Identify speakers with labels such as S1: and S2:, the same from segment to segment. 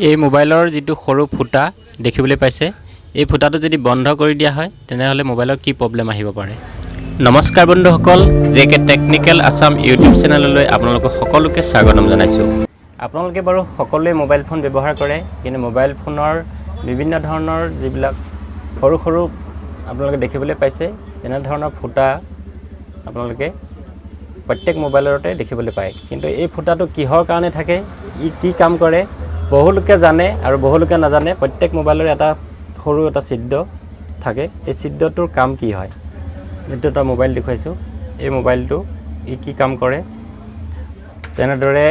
S1: এই মোবাইলৰ যিটো সৰু ফুটা দেখিবলৈ পাইছে, এই ফুটাটো যদি বন্ধ কৰি দিয়া হয় তেনেহলে মোবাইলৰ কি প্ৰব্লেম আহিব পাৰে। নমস্কাৰ বন্ধুসকল, জেকে টেকনিকেল আসাম ইউটিউব চেনেললৈ আপোনালোকক সকলোকে স্বাগতম জনাইছোঁ। আপোনালোকে বাৰু সকলোৱে মোবাইল ফোন ব্যৱহাৰ কৰে, কিন্তু মোবাইল ফোনৰ বিভিন্ন ধৰণৰ যিবিলাক সৰু সৰু আপোনালোকে দেখিবলৈ পাইছে তেনে ধৰণৰ ফুটা আপোনালোকে প্ৰত্যেক মোবাইলতে দেখিবলৈ পায়। কিন্তু এই ফুটাটো কিহৰ কাৰণে থাকে, ই কি কাম কৰে, বহুলোকে জানে আৰু বহুলোকে নাজানে। প্ৰত্যেক মোবাইলৰ এটা সৰু এটা ছিদ্ৰ থাকে, এই ছিদ্ৰটোৰ কাম কি হয়। এইটো এটা মোবাইল দেখুৱাইছোঁ, এই মোবাইলটো ই কি কাম কৰে। তেনেদৰে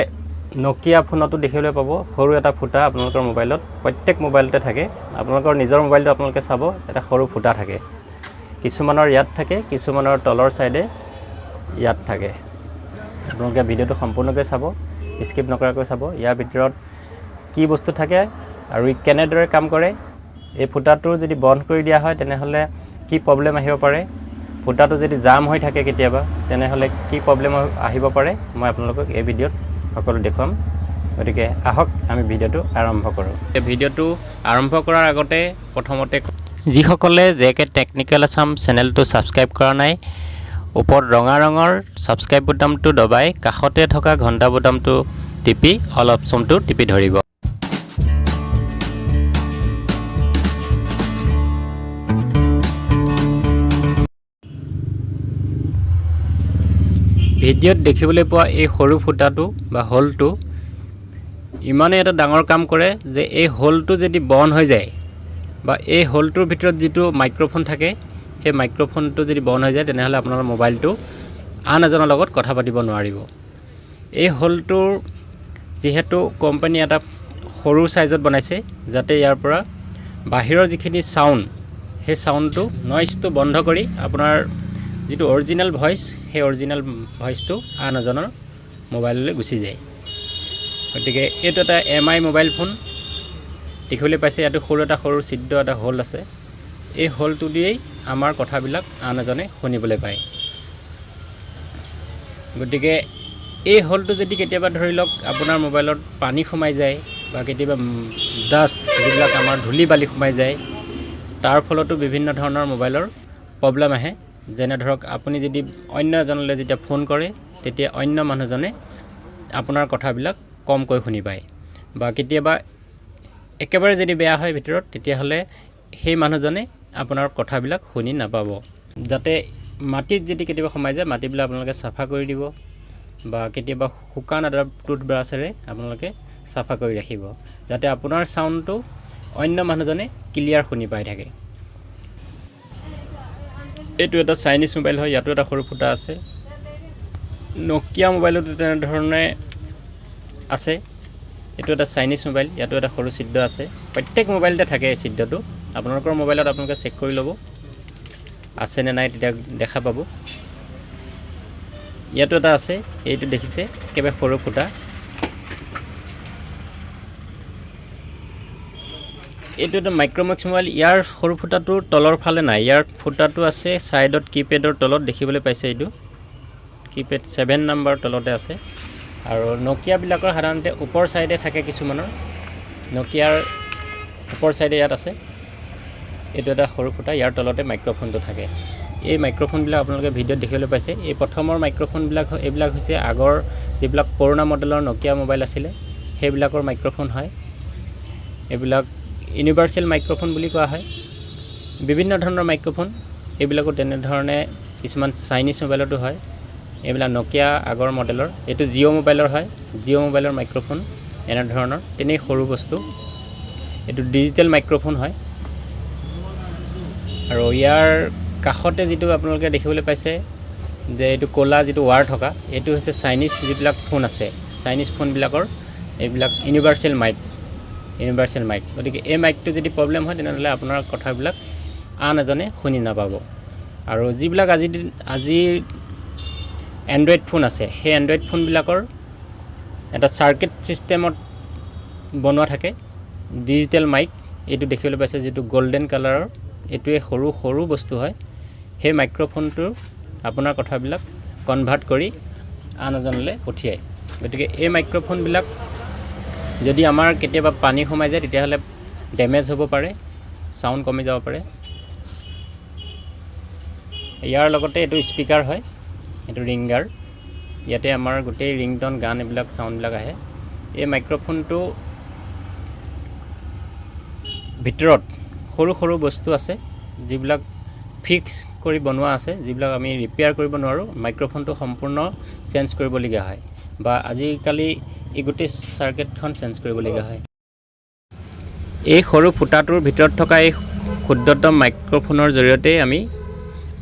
S1: নকিয়া ফোনতো দেখিবলৈ পাব সৰু এটা ফুটা আপোনালোকৰ মোবাইলত, প্ৰত্যেক মোবাইলতে থাকে। আপোনালোকৰ নিজৰ মোবাইলটো আপোনালোকে চাব, এটা সৰু ফুটা থাকে। কিছুমানৰ ইয়াত থাকে, কিছুমানৰ তলৰ ছাইডে ইয়াত থাকে। আপোনালোকে ভিডিঅ'টো সম্পূৰ্ণকৈ চাব, স্কিপ নকৰাকৈ চাব। ইয়াৰ ভিতৰত কি বস্তু থাকে আৰু ই কেনেদৰে কাম কৰে। এই ফুটাটো যদি বন্ধ কৰি দিয়া হয় তেনেহ'লে কি প্ৰব্লেম আহিব পাৰে। ফুটাটো যদি জাম হৈ থাকে কেতিয়াবা তেনেহ'লে কি প্ৰব্লেম আহিব পাৰে, মই আপোনালোকক এই ভিডিঅ'ত সকলো দেখুৱাম। গতিকে আহক আমি ভিডিঅ'টো আৰম্ভ কৰোঁ। এই ভিডিঅ'টো আৰম্ভ কৰাৰ আগতে প্ৰথমতে যিসকলে জেকে টেকনিকেল আসাম চেনেলটো ছাবস্ক্ৰাইব কৰা নাই, ওপৰত ৰঙা ৰঙৰ ছাবস্ক্ৰাইব বুটামটো দবাই কাষতে থকা ঘণ্টা বুটামটো টিপি অল অপশ্যনটো টিপি ধৰিব। ভিডিঅ'ত দেখিবলৈ পোৱা এই সৰু ফুটাটো বা হোলটো ইমানেই এটা ডাঙৰ কাম কৰে যে এই হোলটো যদি বন্ধ হৈ যায় বা এই হোলটোৰ ভিতৰত যিটো মাইক্ৰফোন থাকে, সেই মাইক্ৰফোনটো যদি বন্ধ হৈ যায় তেনেহ'লে আপোনালোকৰ মোবাইলটো আন এজনৰ লগত কথা পাতিব নোৱাৰিব। এই হোলটোৰ যিহেতু কোম্পানী এটা সৰু ছাইজত বনাইছে, যাতে ইয়াৰ পৰা বাহিৰৰ যিখিনি ছাউণ্ড, সেই ছাউণ্ডটো নইজটো বন্ধ কৰি আপোনাৰ যিটো অৰিজিনেল ভইচ, সেই অৰিজিনেল ভইচটো আন এজনৰ মোবাইললৈ গুচি যায়। গতিকে এইটো এটা MI মোবাইল ফোন দেখিবলৈ পাইছে। ইয়াতো সৰু ছিদ্ৰ এটা হোল আছে। এই হোলটো দিয়েই আমাৰ কথাবিলাক আন এজনে শুনিবলৈ পায়। গতিকে এই হোলটো যদি কেতিয়াবা ধৰি লওক আপোনাৰ মোবাইলত পানী সোমাই যায় বা কেতিয়াবা ডাষ্ট যিবিলাক আমাৰ ধূলি বালি সোমাই যায়, তাৰ ফলতো বিভিন্ন ধৰণৰ মোবাইলৰ প্ৰব্লেম আহে। যেনে ধৰক আপুনি যদি অন্য এজনলৈ যেতিয়া ফোন কৰে তেতিয়া অন্য মানুহজনে আপোনাৰ কথাবিলাক কমকৈ শুনি পায়, বা কেতিয়াবা একেবাৰে যদি বেয়া হয় ভিতৰত, তেতিয়াহ'লে সেই মানুহজনে আপোনাৰ কথাবিলাক শুনি নাপাব। যাতে মাটিত যদি কেতিয়াবা সোমাই যায়, মাটিবিলাক আপোনালোকে চাফা কৰি দিব, বা কেতিয়াবা শুকান এটা টুথব্ৰাছেৰে আপোনালোকে চাফা কৰি ৰাখিব, যাতে আপোনাৰ ছাউণ্ডটো অন্য মানুহজনে ক্লিয়াৰ শুনি পাই থাকে। এইটো এটা চাইনিজ মোবাইল হয়, ইয়াতো এটা সৰু ফুটা আছে। নকিয়া মোবাইলতো তেনেধৰণে আছে। এইটো এটা চাইনিজ মোবাইল, ইয়াতো এটা সৰু ছিদ্ৰ আছে। প্ৰত্যেক মোবাইলতে থাকে এই ছিদ্ৰটো। আপোনালোকৰ মোবাইলত আপোনালোকে চেক কৰি ল'ব আছেনে নাই, তেতিয়া দেখা পাব। ইয়াতো এটা আছে, এইটো দেখিছে একেবাৰে সৰু ফুটা। এইটো এটা মাইক্ৰমেক্স মোবাইল। ইয়াৰ সৰু ফুটাটোৰ তলৰ ফালে নাই, ইয়াৰ ফুটাটো আছে ছাইডত, কিপেডৰ তলত দেখিবলৈ পাইছে। এইটো কিপেড 7 নম্বৰ তলতে আছে। আৰু নকিয়াবিলাকৰ সাধাৰণতে ওপৰ ছাইডে থাকে কিছুমানৰ, নকিয়াৰ ওপৰ ছাইডে ইয়াত আছে। এইটো এটা সৰু ফুটা, ইয়াৰ তলতে মাইক্ৰফোনটো থাকে। এই মাইক্ৰফোনবিলাক আপোনালোকে ভিডিঅ'ত দেখিবলৈ পাইছে। এই প্ৰথমৰ মাইক্ৰফোনবিলাক, এইবিলাক হৈছে আগৰ যিবিলাক পুৰণা মডেলৰ নকিয়া মোবাইল আছিলে, সেইবিলাকৰ মাইক্ৰফোন হয়। এইবিলাক ইউনিভাৰ্চেল মাইক্ৰফোন বুলি কোৱা হয়। বিভিন্ন ধৰণৰ মাইক্ৰফোন, এইবিলাকো তেনেধৰণে কিছুমান চাইনিজ মোবাইলতো হয়। এইবিলাক নকিয়া আগৰ মডেলৰ। এইটো জিঅ' মোবাইলৰ হয়, জিঅ' মোবাইলৰ মাইক্ৰফোন এনেধৰণৰ, তেনেই সৰু বস্তু। এইটো ডিজিটেল মাইক্ৰফোন হয়। আৰু ইয়াৰ কাষতে যিটো আপোনালোকে দেখিবলৈ পাইছে যে এইটো ক'লা যিটো ৱাৰ থকা, এইটো হৈছে চাইনিজ যিবিলাক ফোন আছে, চাইনিজ ফোনবিলাকৰ এইবিলাক ইউনিভাৰ্চেল মাইক। গতিকে এই মাইকটো যদি প্ৰব্লেম হয় তেনেহ'লে আপোনাৰ কথাবিলাক আন এজনে শুনি নাপাব। আৰু যিবিলাক আজিৰ এণ্ড্ৰইড ফোন আছে, সেই এণ্ড্ৰইড ফোনবিলাকৰ এটা চাৰ্কিট ছিষ্টেমত বনোৱা থাকে ডিজিটেল মাইক। এইটো দেখিবলৈ পাইছে যিটো গল্ডেন কালাৰৰ, এইটোৱে সৰু বস্তু হয়। সেই মাইক্ৰফোনটো আপোনাৰ কথাবিলাক কনভাৰ্ট কৰি আন এজনলৈ পঠিয়ায়। গতিকে এই মাইক্ৰফোনবিলাক যদি আমাৰ কেতিয়াবা পানী সোমাই যায় তেতিয়াহ'লে ডেমেজ হ'ব পাৰে, সাউণ্ড কমি যাব পাৰে। ইয়াৰ লগতে এইটো স্পিকাৰ হয়, এইটো ৰিংগাৰ। ইয়াতে আমাৰ গোটেই ৰিংটন গান এইবিলাক সাউণ্ডবিলাক আহে। এই মাইক্ৰফোনটো ভিতৰত সৰু সৰু বস্তু আছে যিবিলাক ফিক্স কৰি বনোৱা আছে, যিবিলাক আমি ৰিপেয়াৰ কৰিব নোৱাৰোঁ। মাইক্ৰফোনটো সম্পূৰ্ণ চেঞ্জ কৰিবলগীয়া হয় বা আজিকালি এই গোটেই চাৰ্কিটখন চেঞ্জ কৰিবলগীয়া হয়। এই সৰু ফুটাটোৰ ভিতৰত থকা এই ক্ষুদ্ৰতম মাইক্ৰফোনৰ জৰিয়তে আমি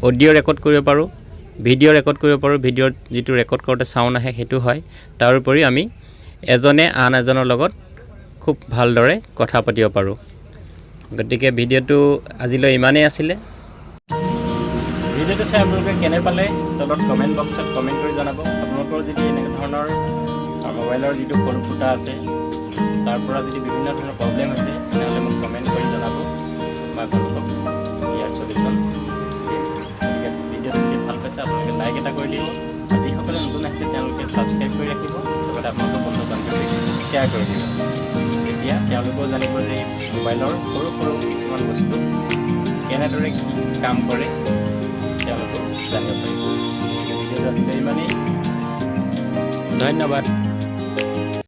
S1: অডিঅ' ৰেকৰ্ড কৰিব পাৰোঁ, ভিডিঅ' ৰেকৰ্ড কৰিব পাৰোঁ। ভিডিঅ'ত যিটো ৰেকৰ্ড কৰোঁতে চাউণ্ড আহে সেইটো হয়। তাৰোপৰি আমি এজনে আন এজনৰ লগত খুব ভালদৰে কথা পাতিব পাৰোঁ। গতিকে ভিডিঅ'টো আজিলৈ ইমানেই আছিলে। ভিডিঅ'টো চাই আপোনালোকে কেনে পালে তলত কমেণ্ট বক্সত কমেণ্ট কৰি জনাব। আপোনালোকৰ যদি এনে ধৰণৰ মোবাইলৰ যিটো সৰু ফুটা আছে তাৰ পৰা যদি বিভিন্ন ধৰণৰ প্ৰব্লেম হৈছে তেনেহ'লে মোক কমেণ্ট কৰি জনাব, মই আপোনালোকক ইয়াৰ চলিউশ্যন দিম। গতিকে ভিডিঅ'টো যদি ভাল পাইছে আপোনালোকে লাইক এটা কৰি দিব। যিসকলে নতুন আহিছে তেওঁলোকে ছাবস্ক্ৰাইব কৰি ৰাখিব, লগতে আপোনালোকৰ বন্ধু বান্ধৱীক শ্বেয়াৰ কৰি দিব। তেতিয়া তেওঁলোকেও জানিব যে মোবাইলৰ সৰু সৰু কিছুমান বস্তু কেনেদৰে কি কাম কৰে তেওঁলোকেও জানিব পাৰিব। ভিডিঅ'টো আজিলৈ ইমানেই। ধন্যবাদ।